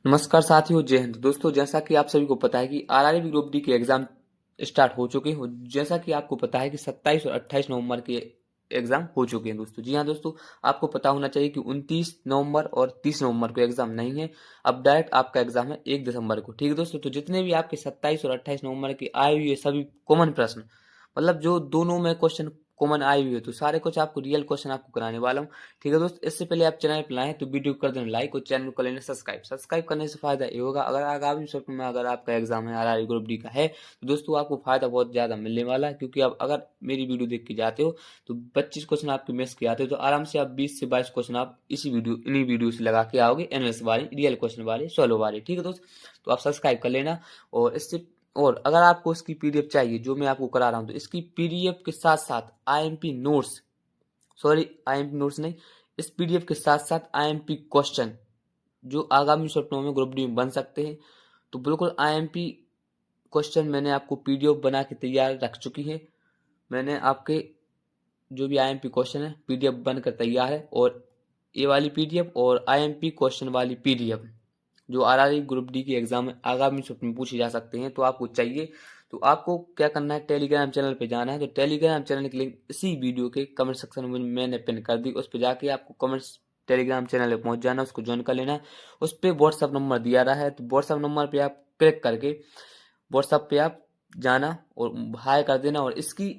नमस्कार साथियों, जय हिंद। दोस्तों, जैसा कि आप सभी को पता है कि आरआरबी ग्रुप डी के एग्जाम स्टार्ट हो चुके हैं। जैसा कि आपको पता है कि 27 और 28 नवंबर के एग्जाम हो चुके हैं दोस्तों। जी हाँ दोस्तों, आपको पता होना चाहिए कि 29 नवंबर और 30 नवंबर को एग्जाम नहीं है। अब डायरेक्ट आपका एग्जाम है 1 दिसंबर को। ठीक है दोस्तों, तो जितने भी आपके 27 और 28 नवंबर के आए हुए सभी कॉमन प्रश्न, मतलब जो दोनों में क्वेश्चन कॉमन आए हुए, तो सारे कुछ आपको रियल क्वेश्चन आपको कराने वाला हूँ। ठीक है दोस्त, इससे पहले आप चैनल पर आए तो वीडियो कर देना लाइक और चैनल को कर लेना सब्सक्राइब। सब्सक्राइब करने से फायदा ये होगा, अगर आगामी सत्र में अगर आपका एग्जाम है आरआरबी ग्रुप डी का है, तो दोस्तों आपको फायदा बहुत ज्यादा मिलने वाला है। क्योंकि अब अगर मेरी वीडियो देख के जाते हो तो 25 क्वेश्चन आपके मिस के आते हो, तो आराम से आप 20 से 22 क्वेश्चन आप इन्हीं वीडियो से लगा के आओगे, एनालिसिस वाले, रियल क्वेश्चन वाले, सॉल्व वाले। ठीक है दोस्त, तो आप सब्सक्राइब कर लेना। और इससे और अगर आपको इसकी पीडीएफ चाहिए जो मैं आपको करा रहा हूँ, तो इसकी पीडीएफ के साथ साथ IMP notes, sorry IMP notes नहीं, इस पीडीएफ के साथ साथ आईएमपी क्वेश्चन जो आगामी सप्ताहों में ग्रुप डी में बन सकते हैं, तो बिल्कुल आईएमपी क्वेश्चन मैंने आपको पीडीएफ बना के तैयार रख चुकी है। मैंने आपके जो भी आईएमपी क्वेश्चन है पीडीएफ बनकर तैयार है, और ये वाली पीडीएफ और आईएमपी क्वेश्चन वाली पीडीएफ जो आरआरबी ग्रुप डी के एग्जाम में आगामी सत्र में पूछे जा सकते हैं, तो आपको चाहिए तो आपको क्या करना है, टेलीग्राम चैनल पे जाना है। तो टेलीग्राम चैनल की लिंक इसी वीडियो के कमेंट सेक्शन में मैंने पिन कर दी, उस पर जाके आपको कमेंट्स टेलीग्राम चैनल पे पहुंच जाना, उसको ज्वाइन कर लेना। उस पर व्हाट्सअप नंबर दिया रहा है, तो व्हाट्सअप नंबर पे आप क्लिक करके व्हाट्सअप पे आप जाना और हाई कर देना। और इसकी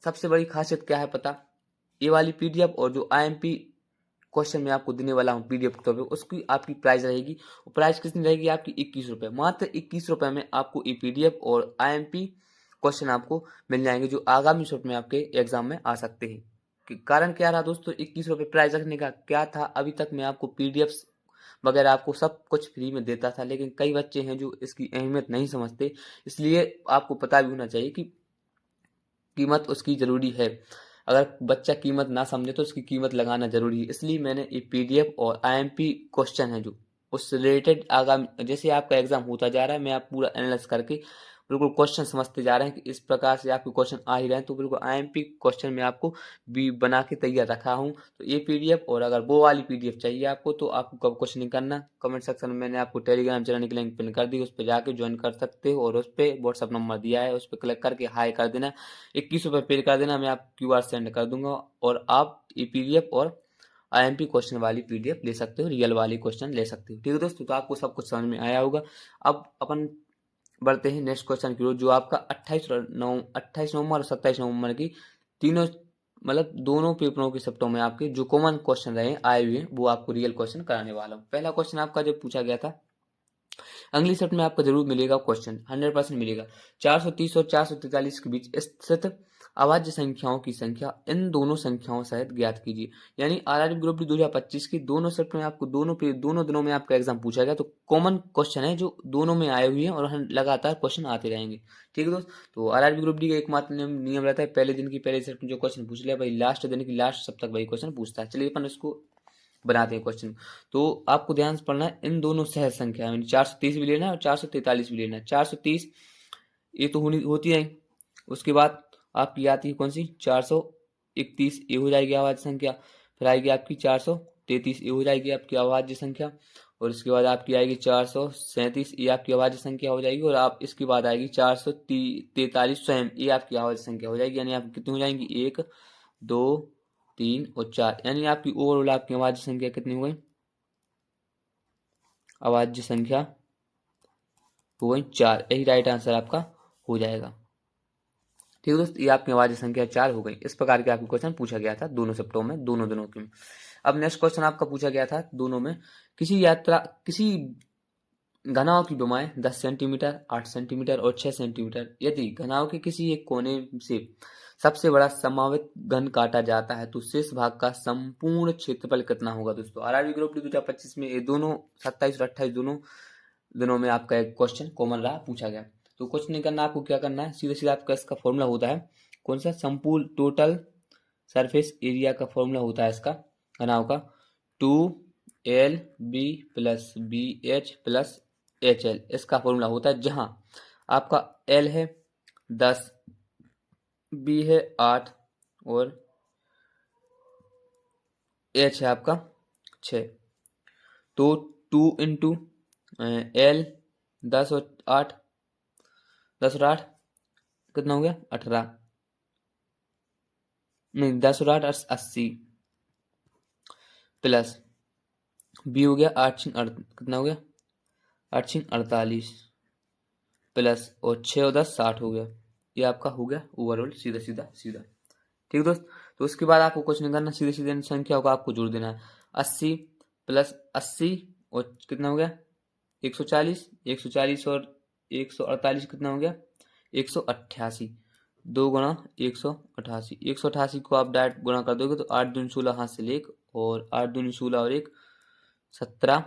सबसे बड़ी खासियत क्या है पता, ये वाली पीडीएफ और जो आईएमपी क्वेश्चन मैं आपको देने वाला हूँ पीडीएफ के तौर पे, उसकी आपकी प्राइस रहेगी। और प्राइस कितनी रहेगी आपकी, 21 रुपये, मात्र 21 रुपये में आपको ये पीडीएफ और आईएमपी क्वेश्चन आपको मिल जाएंगे जो आगामी सत्र में आपके एग्जाम में आ सकते हैं। कारण क्या रहा दोस्तों 21 रुपये प्राइस रखने का, क्या था, अभी तक मैं आपको पीडीएफ वगैरह आपको सब कुछ फ्री में देता था, लेकिन कई बच्चे हैं जो इसकी अहमियत नहीं समझते। इसलिए आपको पता भी होना चाहिए कि कीमत उसकी जरूरी है। अगर बच्चा कीमत ना समझे तो उसकी कीमत लगाना जरूरी है। इसलिए मैंने ये पीडीएफ और आईएमपी क्वेश्चन है जो उससे रिलेटेड आगामी जैसे आपका एग्जाम होता जा रहा है, मैं आप पूरा एनालाइज करके बिल्कुल क्वेश्चन समझते जा रहे हैं कि इस प्रकार से आपके क्वेश्चन आ ही रहे हैं, तो बिल्कुल आईएमपी क्वेश्चन में आपको भी बना के तैयार रखा हूँ। तो ये पीडीएफ और अगर वो वाली पीडीएफ चाहिए आपको, तो आपको कब कुछ नहीं करना, कमेंट सेक्शन में मैंने आपको टेलीग्राम चैनल की लिंक पिन कर दी, उस पर जाके ज्वाइन कर सकते हो। और उस पर व्हाट्सअप नंबर दिया है, उस पर क्लिक करके हाई कर देना, 21 रुपये पे कर देना, मैं आप क्यूआर सेंड कर दूंगा और आप ये पीडीएफ और आईएमपी क्वेश्चन वाली पीडीएफ ले सकते हो, रियल वाली क्वेश्चन ले सकते हो। ठीक है दोस्तों, तो आपको सब कुछ समझ में आया होगा। अब अपन बढ़ते हैं नेक्स्ट क्वेश्चन की ओर, जो आपका 28 नवंबर और 27 नवंबर की तीनों, मतलब दोनों पेपरों के शिफ्टों में आपके जो कॉमन क्वेश्चन रहे आए हुए हैं, वो आपको रियल क्वेश्चन कराने वाला हूँ। पहला क्वेश्चन आपका जो पूछा गया था, अगली सेट में आपका जरूर मिलेगा क्वेश्चन, 100% मिलेगा। 430 और 443 के बीच स्थित अभाज्य संख्याओं की संख्या इन दोनों संख्याओं सहित ज्ञात कीजिए। यानी आरआरबी ग्रुप डी 2025 की दोनों सेट में आपको दोनों दिनों में आपका एग्जाम पूछा गया, तो कॉमन क्वेश्चन है जो दोनों में आए हुए हैं और लगातार क्वेश्चन आते रहेंगे। ठीक है दोस्त, तो आरआरबी ग्रुप डी का एकमात्र नियम रहता है, पहले दिन की पहले सेट में जो क्वेश्चन पूछ लिया भाई, लास्ट दिन की लास्ट सब तक वही क्वेश्चन पूछता है। चलिए अपन इसको बनाते हैं क्वेश्चन। तो आपको ध्यान से पढ़ना है, इन दोनों सहज संख्या यानी 430 भी लेना है और 443 भी लेना है। 430 ये तो होती है, उसके बाद आपकी आती है कौन सी, 431 ये हो जाएगी अभाज्य संख्या। फिर आएगी आपकी 433 ये हो जाएगी आपकी अभाज्य संख्या। और इसके बाद आपकी आएगी 437 ये आपकी अभाज्य संख्या हो जाएगी। और आप इसके बाद आएगी 443 स्वयं ये आपकी अभाज्य संख्या हो जाएगी। यानी आपकी कितनी हो जाएंगी, 1 2 3 और 4, यानी आपकी ओवरऑल आपकी अभाज्य संख्या कितनी हो गई, अभाज्य संख्या हो गई 4। यही राइट आंसर आपका हो जाएगा। ठीक है दोस्त, ये आपकी अभाज्य संख्या 4 हो गई। इस प्रकार के आपके क्वेश्चन पूछा गया था दोनों सप्ताहों में, दोनों दिनों के में। अब नेक्स्ट क्वेश्चन आपका पूछा गया था दोनों में, किसी घनाभ की डोमाएं 10 सेंटीमीटर, 8 सेंटीमीटर और 6 सेंटीमीटर, यदि घनाभ के किसी एक कोने से सबसे बड़ा संभावित घन काटा जाता है तो शेष भाग का संपूर्ण क्षेत्रफल कितना होगा। दोस्तों आरआरबी ग्रुप डी 2025 में ये दोनों 27 और 28 दोनों दिनों में आपका एक क्वेश्चन कॉमन रहा, पूछा गया। तो कुछ नहीं करना, आपको क्या करना है, सीधा सीधा आपका इसका फॉर्मूला होता है कौन सा, संपूर्ण टोटल सरफेस एरिया का फॉर्मूला होता है इसका घनाभ का, 2LB plus BH plus HL, इसका फॉर्मूला होता है। जहां आपका L है 10, B है 8 और H है आपका 6। तो 2 इंटू एल 10 और 8, 10 और 8 कितना हो गया 18, नहीं 10 और 8 80, प्लस बी हो गया 8 कितना हो गया 8 48, प्लस और 6 और 10 60 हो गया। ये आपका हो गया ओवरऑल सीधा सीधा सीधा। ठीक है दोस्त, तो उसके बाद आपको कुछ नहीं करना, सीधे सीधे इन संख्याओं को आपको जोड़ देना है। 80 प्लस 80 और कितना हो गया 140, 140 और 148 कितना हो गया 188, 2 गुणा 188, 188 को आप डायरेक्ट गुणा कर दोगे तो 8 दूनी 16 हाथ से लेक, और 8 दूनी 16 और 1 17,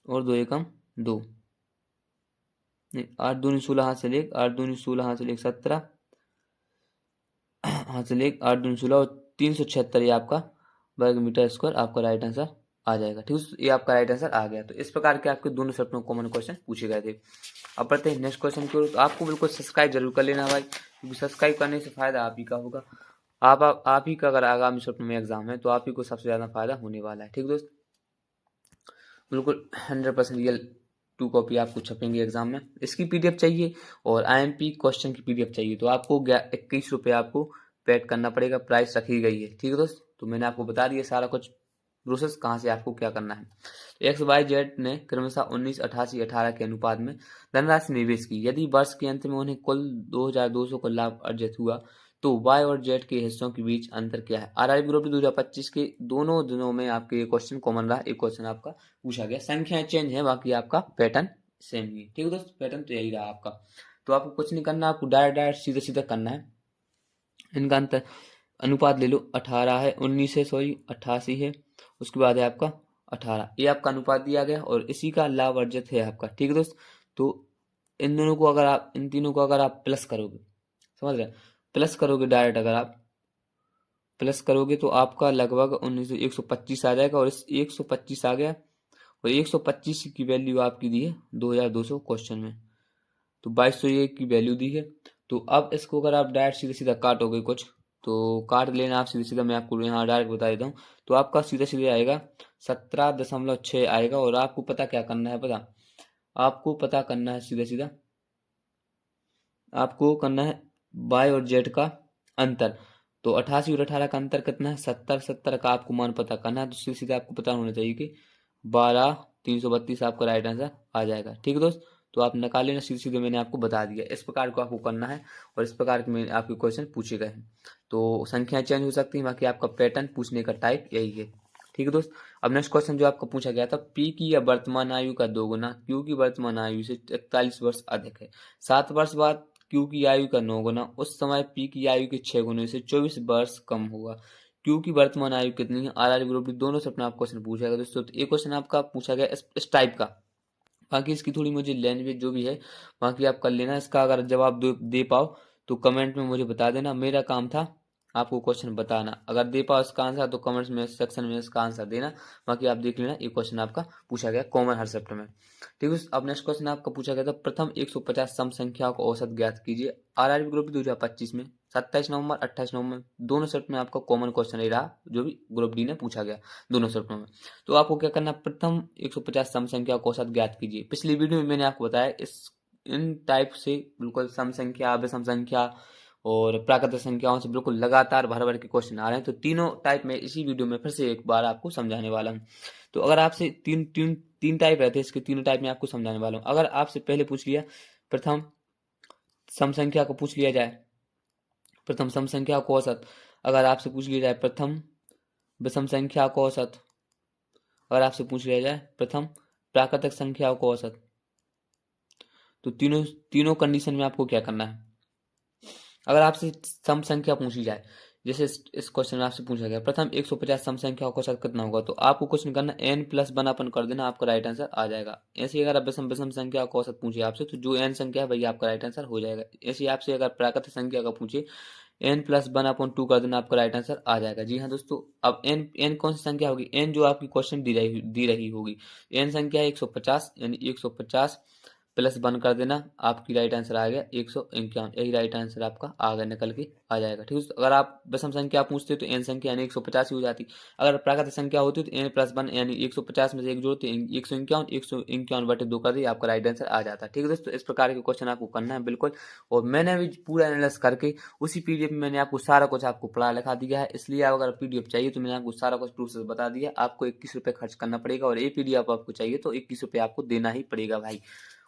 और 2 एकम 2, नहीं 8 दूनी 16 हाथ से लेक, 8 दूनी 16 हाथ से लेक 17 हाथ से लेक, 8 दूनी 16 और 376 ये आपका वर्ग मीटर स्क्वायर आपका राइट आंसर आ जाएगा। ठीक है, ये आपका राइट आंसर आ गया। तो इस प्रकार के आपके दोनों सेट में कॉमन क्वेश्चन पूछे गए थे। अब बढ़ते हैं नेक्स्ट क्वेश्चन की ओर। तो आपको बिल्कुल सब्सक्राइब जरूर कर लेना भाई, क्योंकि सब्सक्राइब करने से फायदा आप ही का होगा। आप ही का अगर आगामी सेट में एग्जाम है तो आप ही को सबसे ज्यादा फायदा होने वाला है। ठीक दोस्त, बिल्कुल 100% रियल 2 कॉपी आपको छपेंगे एग्जाम में। इसकी पीडीएफ चाहिए और आईएमपी क्वेश्चन की पीडीएफ चाहिए तो आपको 21 रुपये आपको पेड करना पड़ेगा, प्राइस रखी गई है। ठीक है दोस्त, तो मैंने आपको बता दिया सारा कुछ प्रोसेस कहाँ से आपको क्या करना है। एक्स वाई जेड ने क्रमशः 19, 88, 18 के अनुपात में धनराशि निवेश की। यदि वर्ष के अंत में उन्हें कुल 2200 का लाभ अर्जित हुआ तो वाई और जेड के हिस्सों के बीच अंतर क्या है। आरआरबी ग्रुप 2025 के दोनों दिनों में आपके ये क्वेश्चन कॉमन रहा, एक क्वेश्चन आपका पूछा गया। संख्या चेंज है, बाकी आपका पैटर्न सेम ही है। ठीक है दोस्त, पैटर्न तो यही रहा आपका। तो आपको कुछ नहीं करना, आपको डायरेक्ट सीधा सीधा करना है। इनका अंतर अनुपात ले लो, 18 है 19 है, सॉरी 88 है, उसके बाद है आपका 18, ये आपका अनुपात दिया गया और इसी का लाभ अर्जित है आपका। ठीक है दोस्त, तो इन दोनों को अगर आप, इन तीनों को अगर आप प्लस करोगे, समझ रहे, प्लस करोगे डायरेक्ट, अगर आप प्लस करोगे तो आपका लगभग 125 आ जाएगा, और इस 125 आ गया, और 125 की वैल्यू आपकी दी है 2200 क्वेश्चन में, तो 2201 की वैल्यू दी है। तो अब इसको अगर आप डायरेक्ट सीधा सीधा काटोगे कुछ, तो काट लेना आप सीधा सीधा, मैं आपको यहाँ डायरेक्ट बता देता हूँ। तो आपका सीधा सीधा आएगा 17.6 आएगा। और आपको पता क्या करना है, पता आपको पता करना है सीधा सीधा, आपको करना है वाई और जेड का अंतर। तो 88 और 18 का अंतर कितना है 70, 70 का आपको मान पता करना है। तो सीधे सीधे आपको पता होना चाहिए कि 12, 332 आपका राइट आंसर आ जाएगा। ठीक है दोस्त, तो आप निकाल लेना, सीधे सीधे मैंने आपको बता दिया। इस प्रकार को आपको करना है और इस प्रकार के मैंने आपके क्वेश्चन पूछे गए हैं। तो संख्या चेंज हो सकती है, बाकी आपका पैटर्न पूछने का टाइप यही है। ठीक है दोस्त, अब नेक्स्ट क्वेश्चन जो आपको पूछा गया था, पी की या वर्तमान आयु का 2 गुना क्यू की वर्तमान आयु से 41 वर्ष अधिक है। 7 वर्ष बाद क्यू की आयु का 9 गुना, उस समय पी की आयु के 6 गुने से 24 वर्ष कम होगा। क्यू की वर्तमान आयु कितनी है। आरआर ग्रुप डी दोनों से अपना आप क्वेश्चन पूछा गया दोस्तों। तो एक क्वेश्चन आपका पूछा गया इस टाइप का, बाकी इसकी थोड़ी मुझे लैंग्वेज जो भी है बाकी आप कर लेना। इसका अगर जवाब दे पाओ तो कमेंट में मुझे बता देना। मेरा काम था आपको क्वेश्चन बताना, अगर दे पाओ इसका आंसर तो कमेंट्स में सेक्शन में इसका आंसर देना। बाकी आप देख लेना, ये क्वेश्चन आपका पूछा गया कॉमन हर सब्जेक्ट में। ठीक है, अब नेक्स्ट क्वेश्चन आपका पूछा गया था, प्रथम 150 सम संख्याओं का औसत ज्ञात कीजिए। आरआरबी ग्रुप 2025 में 27 नवंबर 28 नवंबर दोनों सेट में आपका कॉमन क्वेश्चन ही रहा, जो भी ग्रुप डी ने पूछा गया दोनों सेट में। तो आपको क्या करना, प्रथम 150 सम संख्या का औसत ज्ञात कीजिए। पिछली वीडियो में मैंने आपको बताया इन टाइप से बिल्कुल सम संख्या, विषम संख्या और प्राकृतिक संख्याओं से बिल्कुल लगातार भर भर के क्वेश्चन आ रहे हैं। तो तीनों टाइप में इसी वीडियो में फिर से एक बार आपको समझाने वाला हूँ। तो अगर आपसे तीन टाइप रहते हैं, इसके तीनों टाइप में आपको समझाने वाला हूँ। अगर आपसे पहले पूछ लिया प्रथम सम संख्या को पूछ लिया जाए, प्रथम सम संख्या को औसत, अगर आपसे पूछ लिया जाए प्रथम विषम संख्या को औसत, अगर आपसे पूछ लिया जाए प्रथम प्राकृतिक संख्या को औसत, तो तीनों कंडीशन में आपको क्या करना है। अगर आपसे सम संख्या पूछी जाए, जैसे इस क्वेश्चन में आपसे पूछा गया प्रथम 150 सम संख्या का औसत कितना होगा, तो आपको कुछ नहीं करना, n+1 अपन कर देना, आपका राइट आंसर आ जाएगा। ऐसे अगर आप विषम विषम संख्या का औसत पूछे आपसे, तो जो n संख्या है वही आपका राइट आंसर हो जाएगा। ऐसे आपसे अगर प्राकृतिक संख्या का पूछे, n+1/2 कर देना, आपका राइट आंसर आ जाएगा। जी हाँ दोस्तों, अब n कौन सी संख्या होगी, n जो आपकी क्वेश्चन दी रही होगी। n संख्या है 150, यानी 150 प्लस 1 कर देना, आपकी राइट आंसर आ गया 151। यही राइट आंसर आपका आ गया, निकल के आ जाएगा। ठीक है, अगर आप विषम संख्या पूछते तो n संख्या यानी 150 ही हो जाती। अगर प्राकृतिक संख्या होती तो n+1 यानी 150 में से एक जोड़ते 151 कर दिए, आपका राइट आंसर आ जाता। ठीक है दोस्तों, इस प्रकार के क्वेश्चन आपको करना है बिल्कुल। और मैंने भी पूरा एनालिसिस करके उसी पीडीएफ में मैंने आपको सारा कुछ आपको पढ़ा लिखा दिया है, इसलिए आप अगर पीडीएफ चाहिए तो मैंने आपको सारा कुछ प्रोसेस बता दिया। आपको 21 रुपये खर्च करना पड़ेगा, और ये पीडीएफ आपको चाहिए तो 21 रुपये आपको देना ही पड़ेगा भाई।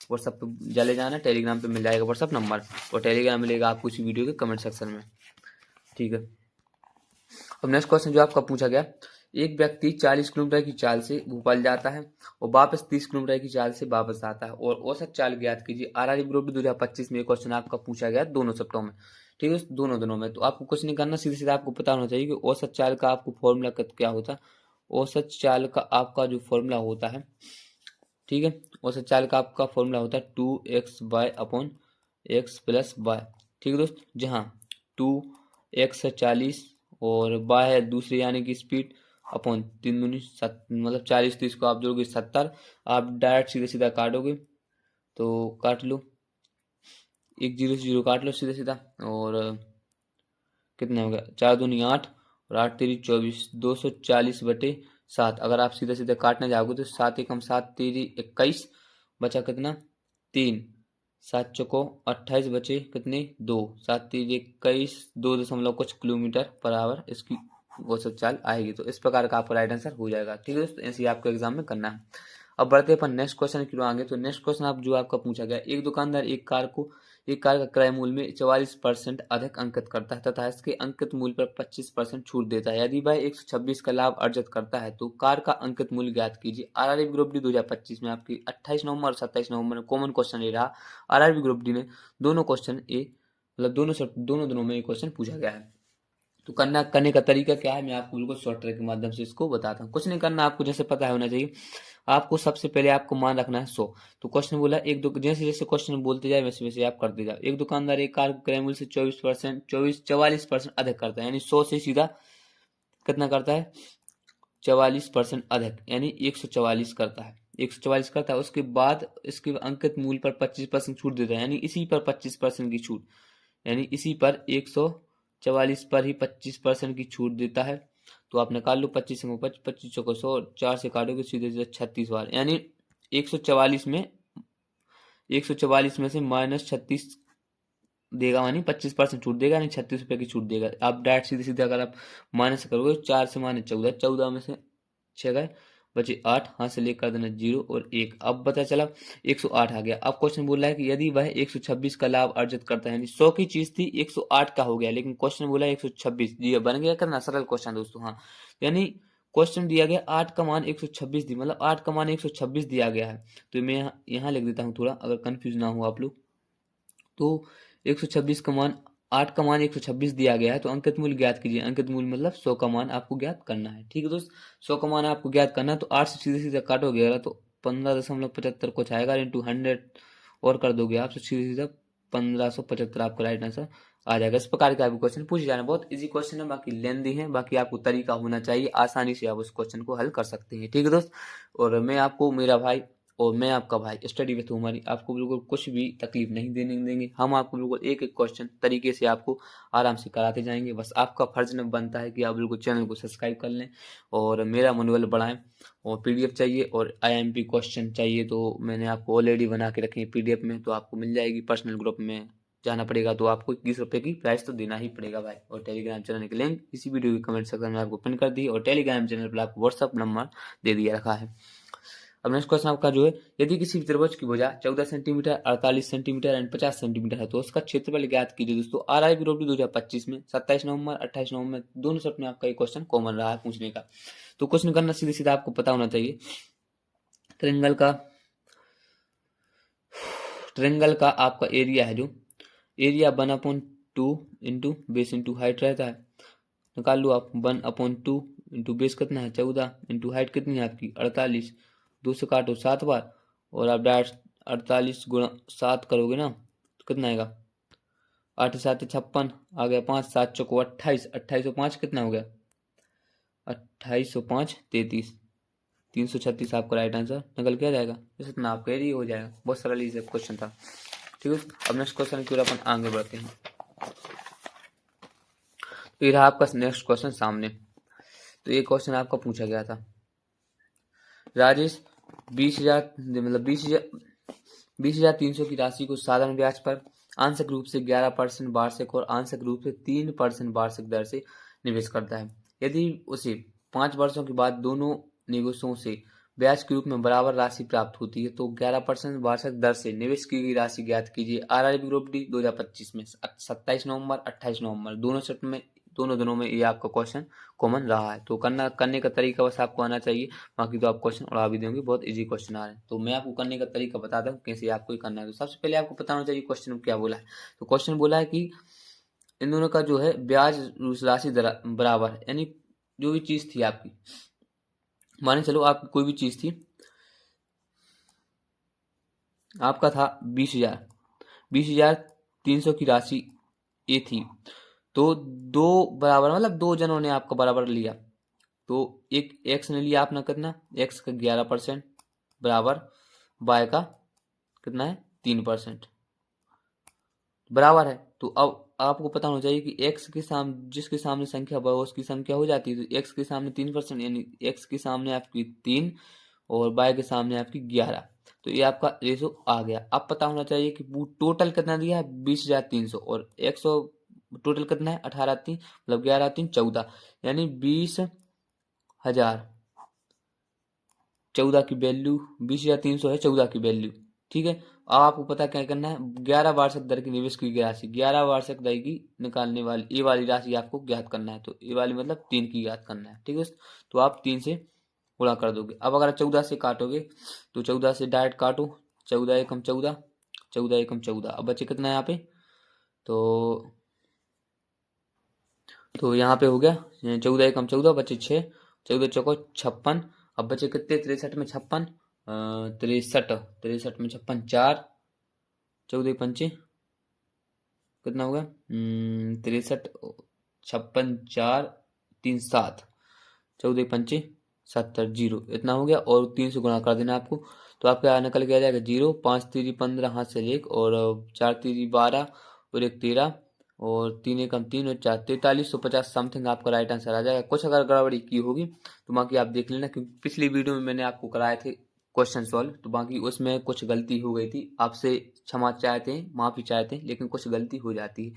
व्हाट्सअप पे चले जाना, टेलीग्राम पे मिल जाएगा व्हाट्सअप नंबर, और टेलीग्राम मिलेगा आपको इसी वीडियो के कमेंट सेक्शन में। ठीक है, अब नेक्स्ट क्वेश्चन जो आपका पूछा गया, एक व्यक्ति 40 किलोमीटर की चाल से भोपाल जाता है और वापस 30 किलोमीटर की चाल से वापस आता है, और औसत चाल ज्ञात कीजिए। आरआरबी ग्रुप डी 2025 में क्वेश्चन आपका पूछा गया दोनों शिफ्टों में। ठीक है, दोनों दिनों में। तो आपको कुछ नहीं करना, सीधे सीधे आपको पता होना चाहिए कि औसत चाल का आपको फॉर्मूला क्या होता है। औसत चाल का आपका जो फॉर्मूला होता है, ठीक है, औसत चाल का आपका फॉर्मूला होता है 2x/x+y। ठीक है दोस्त, जहाँ 2x है 40 और y है दूसरी यानी कि स्पीड अपॉन 3 दूनी मतलब 40, तो इसको आप जोड़ोगे 70। आप डायरेक्ट सीधे सीधा काटोगे तो काट लो, 1 0 से 0 काट लो सीधा सीधा, और कितना हो गया 4 दूनी 8 और 8 तेरी 24, 240/7। अगर आप सीधा सीधा काटने जाओगे तो 7 एकम 7 तेरी 21, बचा कितना 3, 7 चौको 28, बचे कितने 2, 7 तेरी 21, 2 दशमलव कुछ किलोमीटर पर आवर इसकी औसत चाल आएगी। तो इस प्रकार का आपका राइट आंसर हो जाएगा। ठीक है दोस्तों, ऐसे ही आपको एग्जाम में करना है। अब बढ़ते अपन नेक्स्ट क्वेश्चन की ओर आगे। तो नेक्स्ट क्वेश्चन आप जो आपका पूछा गया, एक दुकानदार एक कार का क्रय मूल्य में 44% अधिक अंकित करता है तथा इसके अंकित मूल्य पर 25% छूट देता है। यदि वह 126 का लाभ अर्जित करता है तो कार का अंकित मूल्य ज्ञात कीजिए। आरआरबी ग्रुप डी 2025 में आपकी 28 नवंबर और 27 नवंबर में कॉमन क्वेश्चन ये रहा। आरआरबी ग्रुप डी ने दोनों क्वेश्चन मतलब दोनों दिनों में ये क्वेश्चन पूछा गया है। तो करने का तरीका क्या है, मैं आपको बिल्कुल शॉर्ट ट्रिक के माध्यम से इसको बताता हूँ। कुछ नहीं करना, आपको जैसे पता होना चाहिए। आपको सबसे पहले आपको मान रखना है 100। तो क्वेश्चन बोला जैसे जैसे क्वेश्चन बोलते जाए वैसे वैसे आप करते जाओ। एक दुकानदार एक कार क्रय मूल्य से 44% अधिक करता है, यानी 100 से सीधा कितना करता है 44% अधिक, यानी 144 करता है। 144 करता है, उसके बाद इसके अंकित मूल्य पर 25% छूट देता है, यानी इसी पर 25% की छूट, यानी इसी पर 144 पर ही 25% की छूट देता है। तो आप निकाल लो 25 में 25 चौको 100, 4 से काटोगे सीधे सीधे 36 बार, यानी 144 में से -36 देगा, यानी 25% छूट देगा, यानी 36 रुपये की छूट देगा। आप डायरेक्ट सीधे सीधे अगर आप माइनस करोगे 4 से -14, 14 में से 6 गए, बचे 8, हाथ से लेकर देना 0 और 1। अब पता चला 108 आ गया। अब क्वेश्चन बोल रहा है कि यदि वह 126 का लाभ अर्जित करता है, यानी 100 की चीज थी 108 का हो गया, लेकिन क्वेश्चन बोला 126। जी बन गया, करना सरल क्वेश्चन दोस्तों। हाँ, यानी क्वेश्चन दिया गया 8 का मान 126 दी, मतलब 8 का मान 126 दिया गया है। तो मैं यहाँ लिख देता हूँ थोड़ा, अगर कंफ्यूज ना हो आप लोग। तो 126 का मान 8 का मान 126 दिया गया है, तो अंकित मूल्य ज्ञात कीजिए। अंकित मूल्य मतलब 100 का मान आपको ज्ञात करना है। ठीक है दोस्त, 100 का मान आपको ज्ञात करना है। तो 8 से सीधे सीधे काटोगे अगर तो 15.75 कुछ आएगा, इंटू 100 और कर दोगे आप तो सीधे सीधा 1575 आपका राइट आंसर आ जाएगा। इस प्रकार के आपको क्वेश्चन पूछे जाना, बहुत इजी क्वेश्चन है, बाकी लेंदी है, बाकी आपको तरीका होना चाहिए, आसानी से आप उस क्वेश्चन को हल कर सकते हैं। ठीक है दोस्त, और मैं आपको मेरा भाई और मैं आपका भाई स्टडी विथ हमारी आपको बिल्कुल कुछ भी तकलीफ नहीं देने देंगे। हम आपको बिल्कुल एक एक क्वेश्चन तरीके से आपको आराम से कराते जाएंगे। बस आपका फर्ज न बनता है कि आप बिल्कुल चैनल को सब्सक्राइब कर लें और मेरा मनोबल बढ़ाएं। और पीडीएफ चाहिए और आईएमपी क्वेश्चन चाहिए तो मैंने आपको ऑलरेडी बना के रखी है पीडीएफ में, तो आपको मिल जाएगी। पर्सनल ग्रुप में जाना पड़ेगा तो आपको 21 रुपये की प्राइस तो देना ही पड़ेगा भाई। और टेलीग्राम चैनल की लिंक इसी वीडियो के कमेंट सेक्शन में आपको पिन कर दी, और टेलीग्राम चैनल पर आपको व्हाट्सअप नंबर दे दिया रखा है। अब नेक्स्ट क्वेश्चन आपका जो है, यदि किसी त्रिभुज की भुजा 14 सेंटीमीटर, 48 सेंटीमीटर एंड 50 सेंटीमीटर है तो उसका क्षेत्रफल ज्ञात कीजिए। दोस्तों आरआरबी ग्रुप डी 2025 में 27 नवंबर 28 नवंबर दोनों सेट में आपका ये क्वेश्चन कॉमन रहा है पूछने का। तो क्वेश्चन करना सीधे सीधा आपको पता होना चाहिए। ट्रेंगल का आपका एरिया है, जो area 1/2 into base into height रहता है। निकाल लो आप, 1/2 इंटू बेस कितना है 14 इंटू हाइट कितनी है आपकी 48, 2 से काटो 7 बार, और आप डायरेक्ट 48 गुणा 7 करोगे ना तो कितना आएगा 8 7 56 आ गया, 5 7 चौको 28, 28 और 5 कितना हो गया 28 और 5 33, 336 आपका राइट आंसर निकल के आ जाएगा। इस इतना आपका ये हो जाएगा। बहुत सरल ये क्वेश्चन था। ठीक है, अब नेक्स्ट क्वेश्चन की ओर अपन आगे बढ़ते हैं। तो ये रहा आपका नेक्स्ट क्वेश्चन सामने। तो ये क्वेश्चन आपका पूछा गया था, राजेश 20,300 की राशि को साधारण ब्याज पर आंशिक रूप से 11% वार्षिक और आंशिक रूप से 3% वार्षिक दर से निवेश करता है। यदि उसे 5 वर्षों के बाद दोनों निवेशों से ब्याज के रूप में बराबर राशि प्राप्त होती है तो 11% वार्षिक दर से निवेश की गई राशि ज्ञात कीजिए। आरआरबी ग्रुप डी 2025 में 27 नवंबर 28 नवंबर दोनों दिनों में ये आपका क्वेश्चन कॉमन रहा है। तो करने का तरीका बस आपको आना चाहिए, बाकी तो आप क्वेश्चन उड़ा भी देंगे। बहुत इजी क्वेश्चन आ रहे हैं, तो मैं आपको करने का तरीका बताता हूँ कैसे आपको करना है। तो सबसे पहले आपको पता होना चाहिए क्वेश्चन में क्या बोला है। तो क्वेश्चन बोला है कि इन दोनों का जो है ब्याज राशि बराबर है, यानी जो भी चीज थी आपकी, माने चलो आपकी कोई भी चीज थी, आपका था 20,300 की राशि ए थी, तो दो बराबर मतलब दो जनों ने आपका बराबर लिया, तो एक एक्स ने लिया आपने कितना, एक्स का 11% बराबर वाई का कितना है 3% बराबर है। तो अब आपको पता होना चाहिए कि एक्स के सामने जिसके सामने संख्या बढ़ो उसकी संख्या हो जाती है। तो एक्स के सामने 3%, यानी एक्स के सामने आपकी 3 और वाई के सामने आपकी 11। तो ये आपका रेशो आ गया। अब पता होना चाहिए कि टोटल कितना दिया है 20,300 और 100 टोटल कितना है 18 3 मतलब 11 3 14, यानी 20,000 14 की वैल्यू 20,300 है 14 की वैल्यू। ठीक है, अब आपको पता क्या करना है, 11 वार्षिक दर की निवेश की गई राशि, 11 वार्षिक दर की निकालने वाली ये वाली राशि आपको ज्ञात करना है। तो ये वाली मतलब 3 की ज्ञात करना है। ठीक है, तो आप 3 से गुणा कर दोगे। अब अगर 14 से काटोगे तो 14 से डायरेक्ट काटो, 14 एकम 14, 14 एकम 14, अब बचे कितना यहाँ पे, तो यहाँ पे हो गया 14 एकम 14 बचे 6, 14 चौको 56, अब बचे कितने 63 में 56, 63 में 56 4, 14 पंचे कितना होगा 63, 56 4 3 7, 14 पंचे 70 जीरो इतना हो गया, और 3 से गुणा कर देना आपको। तो आपका निकल के आ जाएगा 0, 5 3 15 हाथ से 1 और 4 3 12 और 1 13 और 3 एकम 3 और 4 4350 समथिंग आपका राइट आंसर आ जाएगा। कुछ अगर गड़बड़ी की होगी तो बाकी आप देख लेना, क्योंकि पिछली वीडियो में मैंने आपको कराए थे क्वेश्चन सॉल्व, तो बाकी उसमें कुछ गलती हो गई थी। आपसे क्षमा चाहते हैं, माफी चाहते हैं, लेकिन कुछ गलती हो जाती है।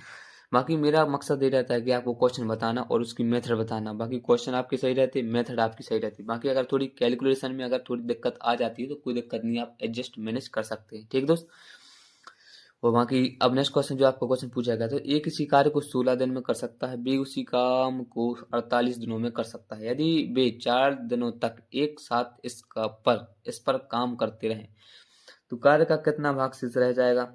बाकी मेरा मकसद ये रहता है कि आपको क्वेश्चन बताना और उसकी मेथड बताना। बाकी क्वेश्चन आपके सही रहते, मेथड आपकी सही रहती। बाकी अगर थोड़ी कैलकुलेशन में अगर थोड़ी दिक्कत आ जाती है तो कोई दिक्कत नहीं, आप एडजस्ट मैनेज कर सकते हैं। ठीक दोस्त, और बाकी अब नेक्स्ट क्वेश्चन जो आपको क्वेश्चन पूछा गया, तो एक किसी कार्य को 16 दिन में कर सकता है, बी उसी काम को 48 दिनों में कर सकता है। यदि वे 4 दिनों तक एक साथ इस पर काम करते रहें तो कार्य का कितना भाग शेष रह जाएगा।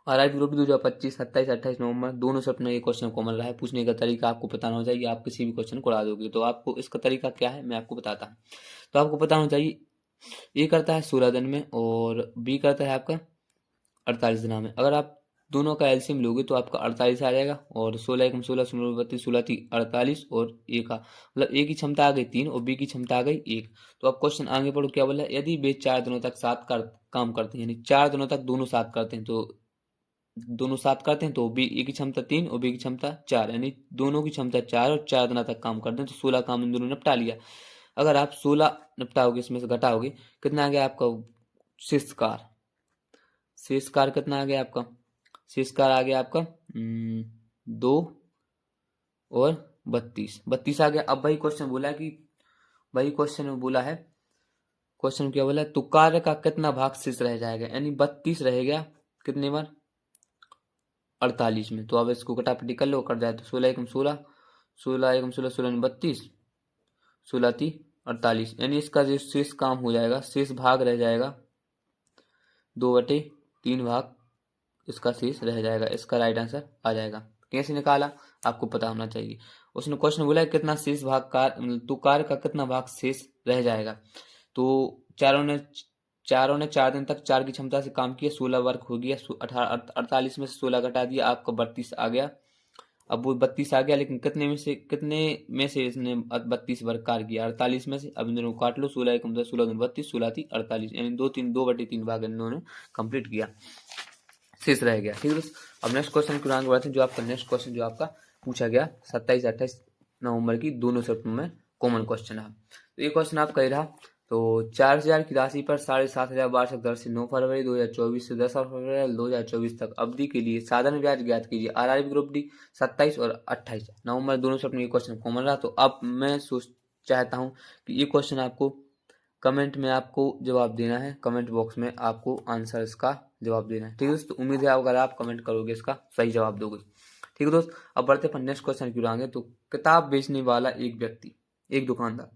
आरआरबी ग्रुप 2025 27 28 नवंबर दोनों से अपना ये क्वेश्चन कॉमन रहा है। पूछने का तरीका आपको पता होना चाहिए, आप किसी भी क्वेश्चन को उड़ा दोगे। तो आपको इसका तरीका क्या है मैं आपको बताता हूँ। तो आपको पता होना चाहिए, ए करता है 16 दिन में और बी करता है आपका 48 दिनों में। अगर आप दोनों का एलसीएम लोगे तो आपका 48 आ जाएगा, और 16 एकम 16 16 32 16 3 48, और ए का मतलब ए की क्षमता आ गई 3 और बी की क्षमता आ गई 1। तो अब क्वेश्चन आगे पढ़ो क्या बोला, यदि वे 4 दिनों तक काम करते हैं, यानी 4 दिनों तक दोनों साथ करते हैं, तो दोनों साथ करते हैं तो बी ए की क्षमता 3 और बी की क्षमता 4, यानी दोनों की क्षमता 4 और 4 दिनों तक काम करते हैं, तो 16 काम इन दोनों ने निपटा लिया। अगर आप 16 निपटाओगे, इसमें से घटाओगे, कितना आ गया आपका शेष कार्य, शेष कार्य कितना आ गया आपका, शेष कार्य आ गया आपका 2 और 32 आ गया। अब वही क्वेश्चन बोला है कि वही क्वेश्चन में बोला है, क्वेश्चन क्या बोला है, तो कार्य का कितना भाग शेष रह जाएगा, यानी 32 रह गया कितने बार 48 में। तो अब इसको कटापटी कर लो, कट जाए तो 16 एकम 16, 16 एकम 16 16 में 32, 16 ती 48, यानी इसका जो शेष काम हो जाएगा, शेष भाग रह जाएगा 2/3 भाग इसका शेष रह जाएगा। इसका राइट आंसर आ जाएगा। कैसे निकाला आपको पता होना चाहिए। उसने क्वेश्चन बोला है कितना शेष भाग तो कार्य का कितना भाग शेष रह जाएगा। तो चारों ने 4 दिन तक 4 की क्षमता से काम किया, 16 वर्क हो गया, 48 में से 16 घटा दिया, आपका 32 आ गया। अब वो 32 आ गया, लेकिन कितने में से इसने 32 वर्ग कार्य किया, 48 में से। अब इन दोनों को काट लो, 16 एक 16 दूनी 32, 16 थी 48, यानी 2/3 भाग इन दोनों ने कंप्लीट किया, शेष रह गया। ठीक है दोस्तों, अब नेक्स्ट क्वेश्चन की आगे बढ़ते हैं। जो आपका नेक्स्ट क्वेश्चन जो आपका पूछा गया 27-28 नवंबर की दोनों शिफ्ट में कॉमन क्वेश्चन है। तो ये क्वेश्चन आपका ये रहा, तो 4000 की राशि पर 7500 वार्षिक दर से 9 फरवरी 2024 से 10 फरवरी 2024 तक अवधि के लिए साधारण ब्याज ज्ञात कीजिए। आरआरबी ग्रुप डी 27 और 28 नवंबर दोनों शिफ्ट में ये क्वेश्चन कॉमन रहा। तो अब मैं चाहता हूँ कि ये क्वेश्चन आपको कमेंट में आपको जवाब देना है, कमेंट बॉक्स में आपको आंसर इसका जवाब देना है। ठीक है दोस्तों, उम्मीद है अगर आप कमेंट करोगे इसका सही जवाब दोगे। ठीक है दोस्त, अब बढ़ते हैं नेक्स्ट क्वेश्चन की ओर। तो किताब बेचने वाला एक व्यक्ति, एक दुकानदार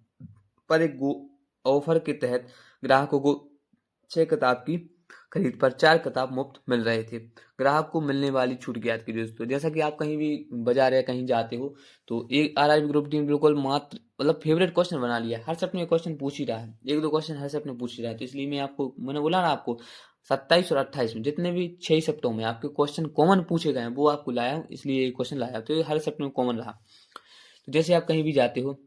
पर एक ऑफर के तहत ग्राहकों को 6 किताब की खरीद पर 4 किताब मुफ्त मिल रहे थे। ग्राहक को मिलने वाली छूट ज्ञात कीजिए दोस्तों। जैसा कि आप कहीं भी बाजार या कहीं जाते हो तो एक आरआरबी ग्रुप टीम बिल्कुल मात्र मतलब फेवरेट क्वेश्चन बना लिया, हर सब ने क्वेश्चन पूछ ही रहा है, एक दो क्वेश्चन हर सब ने पूछ ही रहा है। तो इसलिए मैंने बोला ना आपको 27 और 28 में जितने भी 6 सप्ताहों में आपके क्वेश्चन कॉमन पूछे गए हैं वो आपको लाया हूँ, इसलिए ये क्वेश्चन लाया। तो ये हर सप्ताह में कॉमन रहा। तो जैसे आप कहीं भी जाते हो,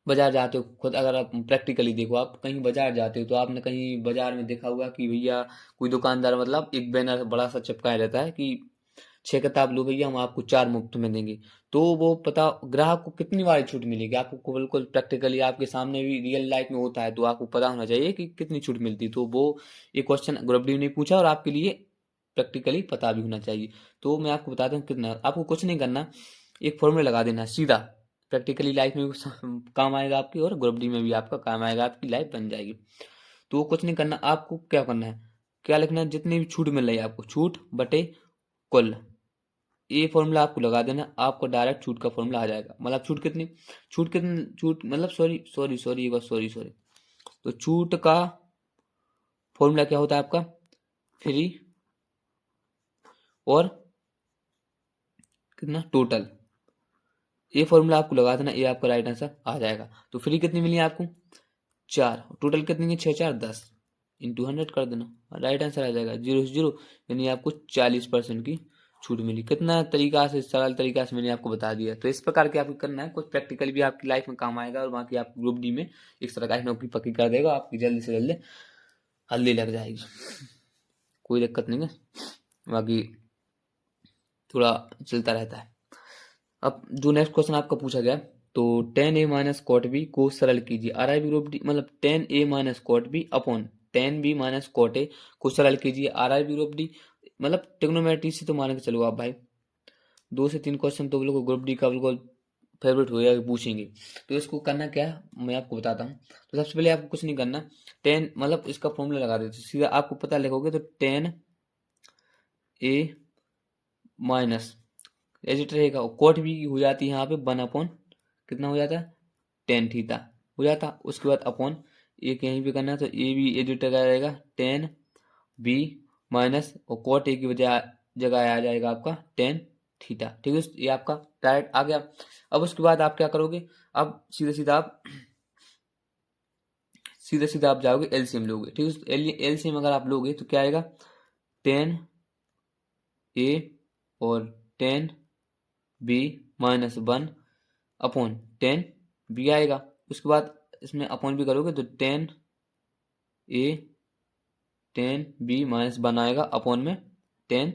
बाजार जाते हो, खुद अगर आप प्रैक्टिकली देखो, आप कहीं बाजार जाते हो तो आपने कहीं बाजार में देखा होगा कि भैया कोई दुकानदार मतलब एक बैनर बड़ा सा चिपकाया रहता है कि 6 किताब लो भैया, हम आपको 4 मुफ्त में देंगे। तो वो पता ग्राहक को कितनी बार छूट मिलेगी, आपको बिल्कुल प्रैक्टिकली आपके सामने भी रियल लाइफ में होता है, तो आपको पता होना चाहिए कि कितनी छूट मिलती। तो वो एक क्वेश्चन ग्रुप डी ने पूछा और आपके लिए प्रैक्टिकली पता भी होना चाहिए। तो मैं आपको बताता हूँ कितना, आपको कुछ नहीं करना, एक फॉर्मूला लगा देना सीधा, प्रैक्टिकली लाइफ में भी काम आएगा आपकी और ग्रुप डी में भी आपका काम आएगा, आपकी लाइफ बन जाएगी। तो वो कुछ नहीं करना, आपको क्या करना है, क्या लिखना है, जितनी भी छूट मिल रही है आपको, छूट बटे कुल, ये फॉर्मूला आपको लगा देना, आपको डायरेक्ट छूट का फॉर्मूला आ जाएगा। मतलब छूट मतलब सॉरी एक बार सॉरी तो छूट का फॉर्मूला क्या होता है आपका, फ्री और कितना टोटल, ये फॉर्मूला आपको लगा देना, ये आपका राइट आंसर आ जाएगा। तो फ्री कितनी मिली आपको 4, टोटल कितनी है 6 4 10 इंटू 100 कर देना, राइट आंसर आ जाएगा 0 से 0, यानी आपको 40% की छूट मिली। कितना तरीका से, सरल तरीका से मैंने आपको बता दिया। तो इस प्रकार के आपको करना है, कुछ प्रैक्टिकल भी आपकी लाइफ में काम आएगा और बाकी आप ग्रुप डी में एक सरकारी नौकरी पक्की कर देगा, आपकी जल्दी से जल्दी हल्दी लग जाएगी, कोई दिक्कत नहीं है, बाकी थोड़ा चलता रहता है। अब जो नेक्स्ट क्वेश्चन आपका पूछा गया, तो tan a minus cot B को सरल कीजिए। आरआरबी ग्रुप डी मतलब tan a minus cot B upon tan b minus cot A को सरल कीजिए। आरआरबी ग्रुप डी मतलब ट्रिग्नोमेट्री से तो मान के चलो आप भाई, 2 से 3 क्वेश्चन तो बिल्कुल ग्रुप डी का बिल्कुल फेवरेट होगा, पूछेंगे। तो इसको करना क्या है मैं आपको बताता हूँ। तो सबसे पहले आपको कुछ नहीं करना, टेन मतलब इसका फॉर्मूला लगा देते सीधा, आपको पता लिखोगे तो tan a माइनस एजिट रहेगा, और कॉट भी हो जाती है यहाँ पे 1 अपॉन कितना हो जाता है tan थीटा हो जाता। उसके बाद अपॉन एक यहीं पे करना है, तो ए भी एडिट रहेगा tan b माइनस और कॉट ए की जगह आ जाएगा आपका tan थीटा। ठीक है, ये आपका डायरेक्ट आ गया। अब उसके बाद आप क्या करोगे, अब सीधा सीधा आप जाओगे एलसीएम लोगे। ठीक है, एलसीएम अगर आप लोगे तो क्या आएगा, tan a और tan b minus 1 upon tan b आएगा। उसके बाद इसमें अपॉन भी करोगे तो tan a tan b minus 1 आएगा, अपॉन में tan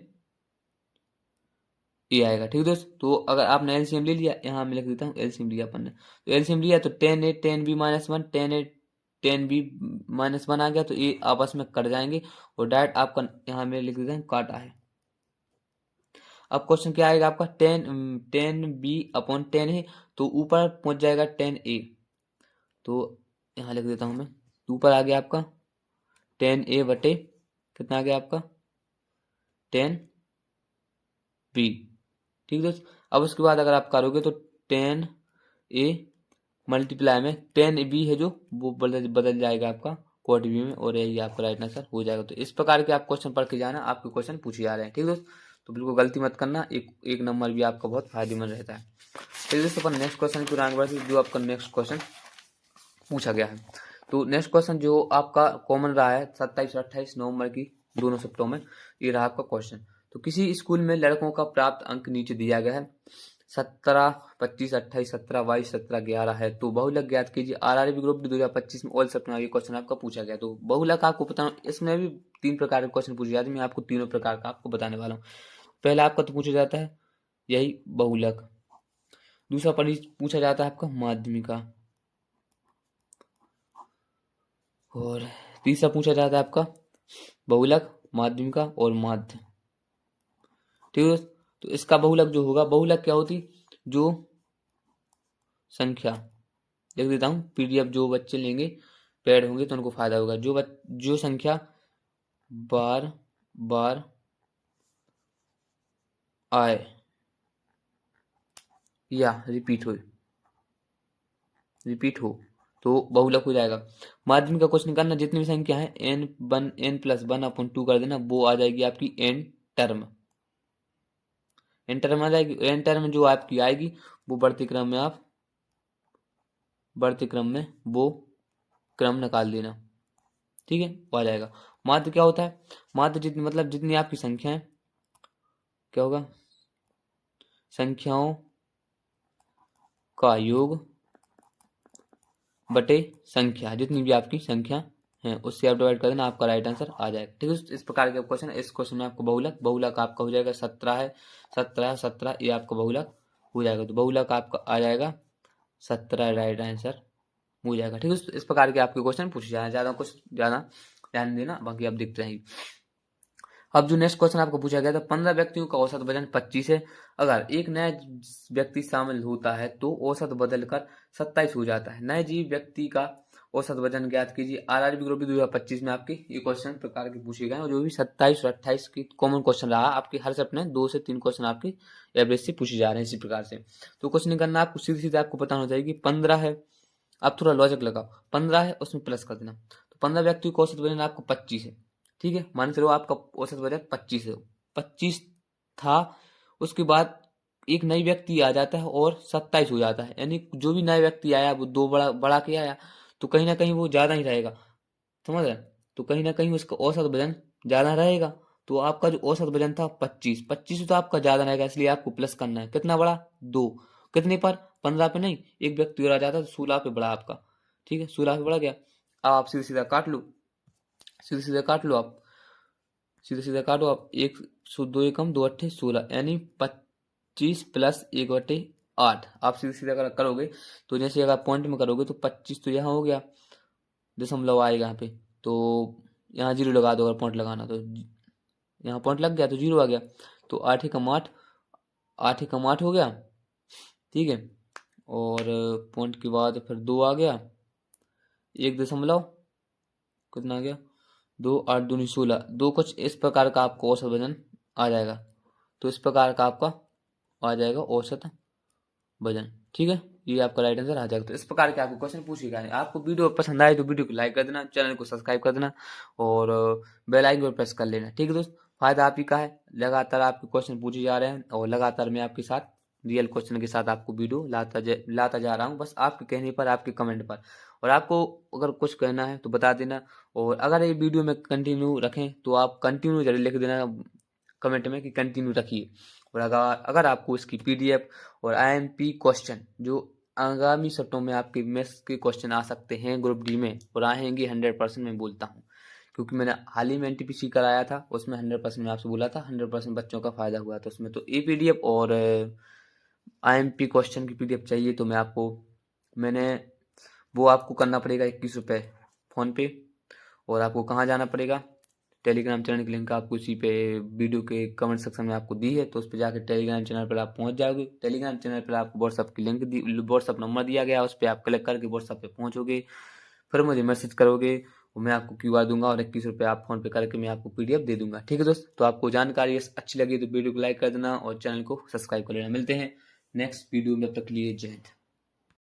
a आएगा। ठीक है दोस्त, तो अगर आपने एलसीएम ले लिया, यहाँ मैं लिख देता हूँ एलसीएम लिया अपन ने, तो एलसीएम लिया तो tan a tan b minus 1 tan a tan b minus 1 आ गया, तो ये आपस में कट जाएंगे और डायरेक्ट आपका यहाँ मैं लिख देता हूँ काटा है। अब क्वेश्चन क्या आएगा आपका, tan b अपॉन tan है, तो ऊपर पहुंच जाएगा tan a, तो यहाँ लिख देता हूँ मैं, ऊपर आ गया आपका tan a बटे कितना आ गया आपका tan b। ठीक है दोस्त, अब उसके बाद अगर आप करोगे तो tan a मल्टीप्लाई में tan b है जो वो बदल जाएगा आपका कॉट बी में, और यही आपका राइट आंसर हो जाएगा। तो इस प्रकार के आप क्वेश्चन पढ़ के जाना, आपके क्वेश्चन पूछे जा रहे हैं। ठीक है दोस्त, तो बिल्कुल गलती मत करना, एक नंबर भी आपका बहुत फायदेमंद रहता है। ठीक है दोस्तों, अपन नेक्स्ट क्वेश्चन की आगे बढ़ते जो आपका नेक्स्ट क्वेश्चन पूछा गया है। तो नेक्स्ट क्वेश्चन जो आपका कॉमन रहा है 27 और 28 नवंबर की दोनों शिफ्टों में, ये रहा आपका क्वेश्चन। तो तो किसी स्कूल में लड़कों का प्राप्त अंक नीचे दिया गया है 17, 25, 28, 17, 22, 17, 11 है। तो बहुलक ज्ञात कीजिए। आरआरबी ग्रुप डी 2025 में ऑल सपना ये क्वेश्चन आपका पूछा गया। तो बहुलक आपको पता, इसमें भी 3 प्रकार के क्वेश्चन पूछे जाते हैं। मैं आपको तीनों प्रकार का आपको बताने वाला हूँ। पहला आपका तो पूछा जाता है यही बहुलक, दूसरा पूछा जाता है आपका माध्यमिका, और तीसरा पूछा जाता है आपका बहुलक, माध्यमिका और माध्य। ठीक है। तो इसका बहुलक जो होगा, बहुलक क्या होती, जो संख्या, देख देता हूँ पीडीएफ जो बच्चे लेंगे पेड होंगे तो उनको फायदा होगा। जो संख्या बार बार आए या रिपीट हो तो बहुलक हो जाएगा। माध्यमिक का क्वेश्चन करना, जितनी भी संख्या है n+1 कर देना, वो आ जाएगी आपकी एन टर्म। एन टर्म आ जाएगी। एन टर्म जो आपकी आएगी वो बढ़ते क्रम में वो क्रम निकाल देना। ठीक है, वो आ जाएगा। माध्य क्या होता है, माध्य जितनी आपकी संख्या है, क्या होगा, संख्याओं का योग बटे संख्या, जितनी भी आपकी संख्या है उससे आप डिवाइड कर देना, आपका राइट आंसर आ जाएगा। ठीक है, इस प्रकार के क्वेश्चन है। इस क्वेश्चन में आपको बहुलक आपका हो जाएगा 17 है, 17 ये आपका बहुलक हो जाएगा। तो बहुलक आपका आ जाएगा 17 राइट आंसर हो जाएगा। ठीक है, इस प्रकार के आपके क्वेश्चन पूछे जाए, ज्यादा ध्यान देना, बाकी आप देखते रहेंगे। अब जो नेक्स्ट क्वेश्चन आपको पूछा गया था, 15 व्यक्तियों का औसत वजन 25 है। अगर एक नया व्यक्ति शामिल होता है तो औसत बदलकर 27 हो जाता है। नए जीव व्यक्ति का औसत वजन ज्ञात कीजिए। आरआरबी ग्रुप 2025 में आपके ये क्वेश्चन प्रकार के पूछे गए, और जो भी 27 और 28 की कॉमन क्वेश्चन रहा आपके हर सप्ताह में 2 से 3 क्वेश्चन आपके एवरेज से पूछे जा रहे हैं इसी प्रकार से। तो क्वेश्चन करना आपको सीधे आपको पता होना चाहिए कि 15 है, अब थोड़ा लॉजिक लगाओ, 15 है उसमें प्लस कर देना। तो 15 व्यक्ति का औसत वजन आपको 25 है। ठीक है, मान चलो आपका औसत वजन 25 है, 25 था, उसके बाद एक नई व्यक्ति आ जाता है और 27 हो जाता है, यानी जो भी नया व्यक्ति आया वो 2 बढ़ा के आया, तो कहीं ना कहीं वो ज्यादा ही रहेगा, समझ रहे। तो कहीं ना कहीं उसका औसत वजन ज्यादा रहेगा। तो आपका जो औसत वजन था 25 तो आपका ज्यादा रहेगा, इसलिए आपको प्लस करना है। कितना बड़ा, 2, कितने पर, 15 पे नहीं, एक व्यक्ति और आ जाता है तो 16 पे बड़ा आपका। ठीक है, 16 पे बढ़ गया। अब आप सीधा सीधा काट लो, आप सीधा काटो आप, 1 2 एकम 2 अट्ठे 16, यानी 25 प्लस 1/8। आप सीधा करोगे तो जैसे अगर पॉइंट में करोगे तो 25 तो यहाँ हो गया, दशमलव आएगा यहाँ पे, तो यहाँ 0 लगा दो। अगर पॉइंट लगाना तो यहाँ पॉइंट लग गया तो 0 आ गया, तो 8 एकम 8, 8 एकम 8 हो गया। ठीक है, और पॉइंट के बाद फिर 2 आ गया, 1 दशमलव कितना आ गया, 2 8 दूनी 16, 2 कुछ इस प्रकार का आपको औसत वजन आ जाएगा। तो इस प्रकार का आपका आ जाएगा औसत वजन। ठीक है, ये आपका राइट आंसर आ जाएगा। तो इस प्रकार के आपको क्वेश्चन पूछे गए हैं। आपको वीडियो पसंद आए तो वीडियो को लाइक कर देना, चैनल को सब्सक्राइब कर देना, और बेल आइकन पर प्रेस कर लेना। ठीक है दोस्त, फायदा आप ही का है, लगातार आपके क्वेश्चन पूछे जा रहे हैं और लगातार मैं आपके साथ रियल क्वेश्चन के साथ आपको वीडियो लाता जा रहा हूँ, बस आपके कहने पर, आपके कमेंट पर। और आपको अगर कुछ कहना है तो बता देना, और अगर ये वीडियो में कंटिन्यू रखें तो आप कंटिन्यू जरूर लिख देना कमेंट में कि कंटिन्यू रखिए। और अगर आपको इसकी पीडीएफ और आईएमपी क्वेश्चन जो आगामी सत्रों में आपके मैथ्स के क्वेश्चन आ सकते हैं ग्रुप डी में, और आएंगे 100% मैं बोलता हूँ, क्योंकि मैंने हाल ही में एनटीपीसी कराया था, उसमें 100% मैं आपसे बोला था, 100% बच्चों का फायदा हुआ था उसमें। तो ये पीडीएफ और आईएमपी क्वेश्चन की पीडीएफ चाहिए तो मैंने वो आपको करना पड़ेगा 21 रुपये फ़ोन पे। और आपको कहाँ जाना पड़ेगा, टेलीग्राम चैनल की लिंक आपको इसी पे वीडियो के कमेंट सेक्शन में आपको दी है, तो उस पर जाकर टेलीग्राम चैनल पर आप पहुंच जाओगे। टेलीग्राम चैनल पर आपको व्हाट्सअप की लिंक व्हाट्सअप नंबर दिया गया, उस पर आप क्लिक करके व्हाट्सअप पे पहुंचोगे, फिर मुझे मैसेज करोगे और मैं आपको क्यूआर दूंगा, और 21 रुपये आप फोन पे करके मैं आपको पीडीएफ दे दूंगा। ठीक है दोस्त, तो आपको जानकारी अच्छी लगी तो वीडियो को लाइक कर देना और चैनल को सब्सक्राइब कर लेना। मिलते हैं नेक्स्ट वीडियो में, तब तक के लिए जय हिंद।